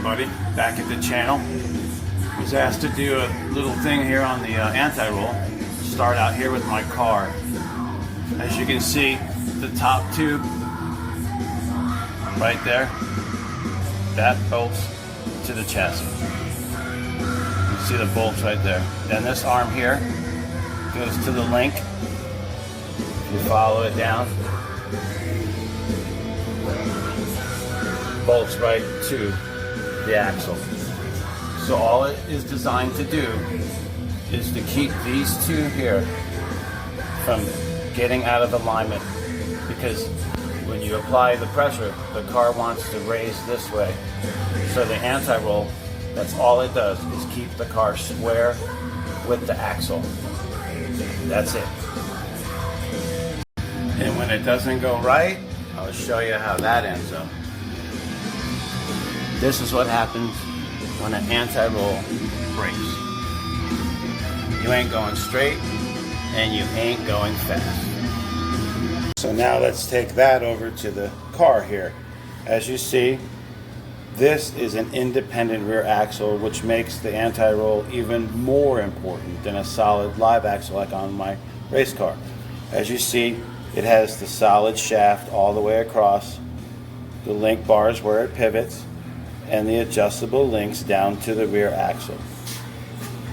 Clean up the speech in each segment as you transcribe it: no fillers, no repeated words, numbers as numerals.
everybody, back at the channel. I was asked to do a little thing here on the anti-roll. Start out here with my car. As you can see, the top tube right there, that bolts to the chassis. You see the bolts right there. Then this arm here goes to the link. You follow it down, bolts right to the axle. So all it is designed to do is to keep these two here from getting out of alignment, because when you apply the pressure, the car wants to raise this way. So the anti-roll, that's all it does, is keep the car square with the axle. That's it. And when it doesn't go right, I'll show you how that ends up. This is what happens when an anti-roll breaks. You ain't going straight and you ain't going fast. So now let's take that over to the car here. As you see, this is an independent rear axle, which makes the anti-roll even more important than a solid live axle like on my race car. As you see, it has the solid shaft all the way across, the link bars where it pivots, and the adjustable links down to the rear axle.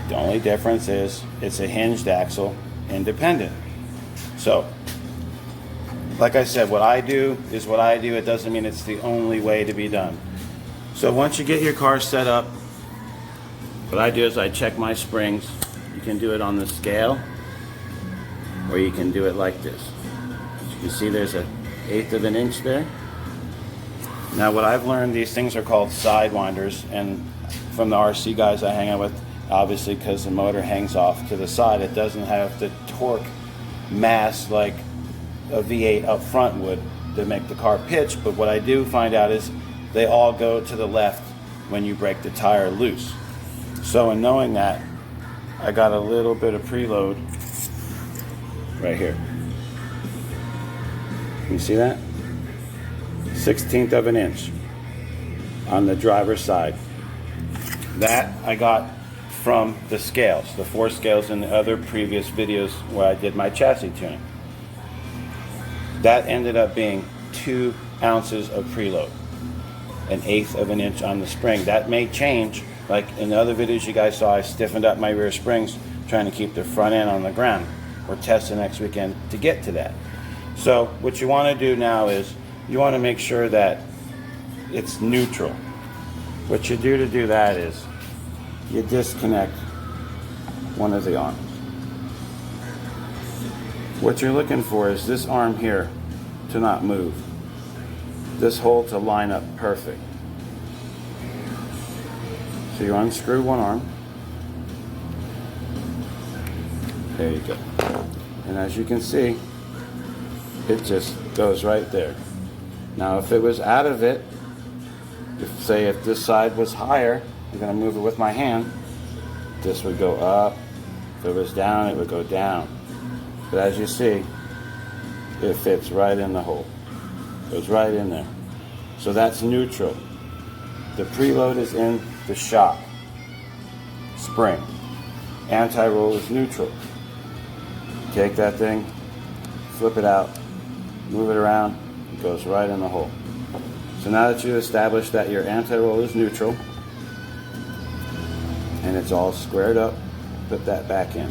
The only difference is it's a hinged axle, independent. So, like I said, what I do is what I do. It doesn't mean it's the only way to be done. So once you get your car set up, what I do is I check my springs. You can do it on the scale, or you can do it like this. As you can see, there's an 1/8 of an inch there. Now what I've learned, these things are called sidewinders, and from the RC guys I hang out with, obviously because the motor hangs off to the side, it doesn't have the torque mass like a V8 up front would to make the car pitch. But what I do find out is they all go to the left when you break the tire loose. So in knowing that, I got a little bit of preload right here. Can you see that? 1/16 of an inch on the driver's side. That I got from the scales, the 4 scales in the other previous videos where I did my chassis tuning. That ended up being 2 ounces of preload, an 1/8 of an inch on the spring. That may change, like in the other videos you guys saw, I stiffened up my rear springs trying to keep the front end on the ground. We're testing next weekend to get to that. So what you want to do now is you want to make sure that it's neutral. What you do to do that is you disconnect one of the arms. What you're looking for is this arm here to not move. This hole to line up perfect. So you unscrew one arm. There you go. And as you can see, it just goes right there. Now if it was out of it, if this side was higher, I'm going to move it with my hand, this would go up. If it was down, it would go down. But as you see, it fits right in the hole. Goes right in there. So that's neutral. The preload is in the shock. Spring. Anti-roll is neutral. Take that thing, flip it out, move it around, it goes right in the hole. So now that you've established that your anti-roll is neutral and it's all squared up, put that back in.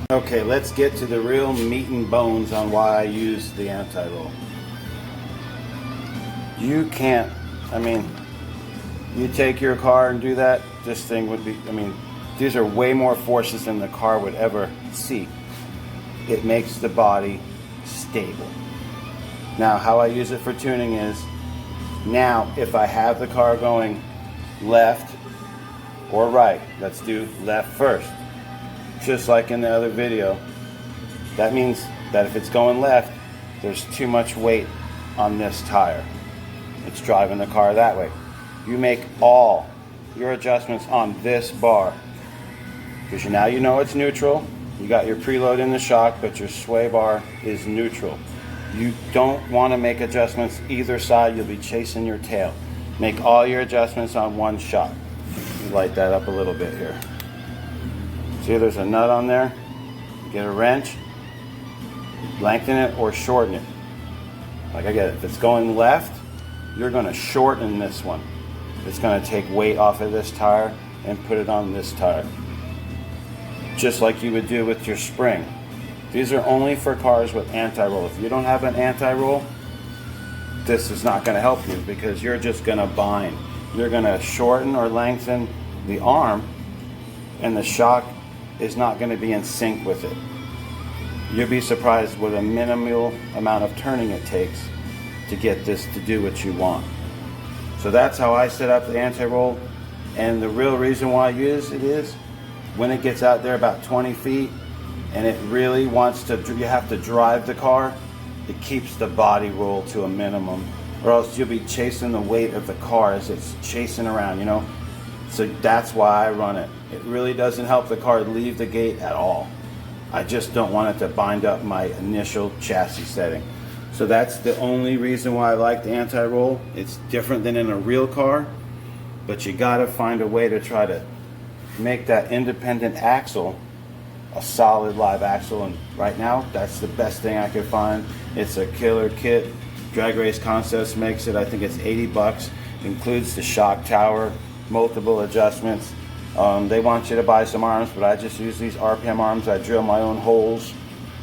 Okay, let's get to the real meat and bones on why I use the anti-roll. You can't, you take your car and do that, this thing would be, these are way more forces than the car would ever see. It makes the body stable. Now, how I use it for tuning is, now if I have the car going left or right, let's do left first. Just like in the other video, that means that if it's going left, there's too much weight on this tire. It's driving the car that way. You make all your adjustments on this bar, because now you know it's neutral, You got your preload in the shock, but your sway bar is neutral. You don't want to make adjustments either side. You'll be chasing your tail. Make all your adjustments on one shot. Light that up a little bit here. See, there's a nut on there. Get a wrench, lengthen it or shorten it. Like I get it. If it's going left, you're going to shorten this one. It's going to take weight off of this tire and put it on this tire. Just like you would do with your spring. These are only for cars with anti-roll. If you don't have an anti-roll, this is not going to help you because you're just going to bind. You're going to shorten or lengthen the arm, and the shock is not going to be in sync with it. You'll be surprised what a minimal amount of turning it takes to get this to do what you want. So that's how I set up the anti-roll, and the real reason why I use it is when it gets out there about 20 feet and it really wants to, you have to drive the car, it keeps the body roll to a minimum, or else you'll be chasing the weight of the car as it's chasing around, you know. So that's why I run it. It really doesn't help the car leave the gate at all. I just don't want it to bind up my initial chassis setting. So that's the only reason why I like the anti-roll. It's different than in a real car, but you gotta find a way to try to make that independent axle a solid live axle, and right now that's the best thing I could find. It's a killer kit. Drag Race Concepts makes it. I think it's 80 bucks. Includes the shock tower, multiple adjustments. They want you to buy some arms, but I just use these RPM arms. I drill my own holes.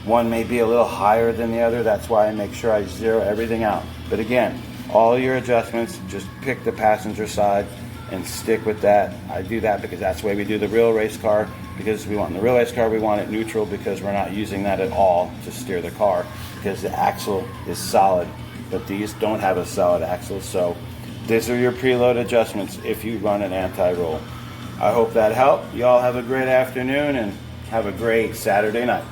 One may be a little higher than the other. That's why I make sure I zero everything out. But again, all your adjustments, just pick the passenger side and stick with that. I do that because that's the way we do the real race car, because we want in the real race car, we want it neutral because we're not using that at all to steer the car because the axle is solid, but these don't have a solid axle. So these are your preload adjustments if you run an anti-roll. I hope that helped. Y'all have a great afternoon and have a great Saturday night.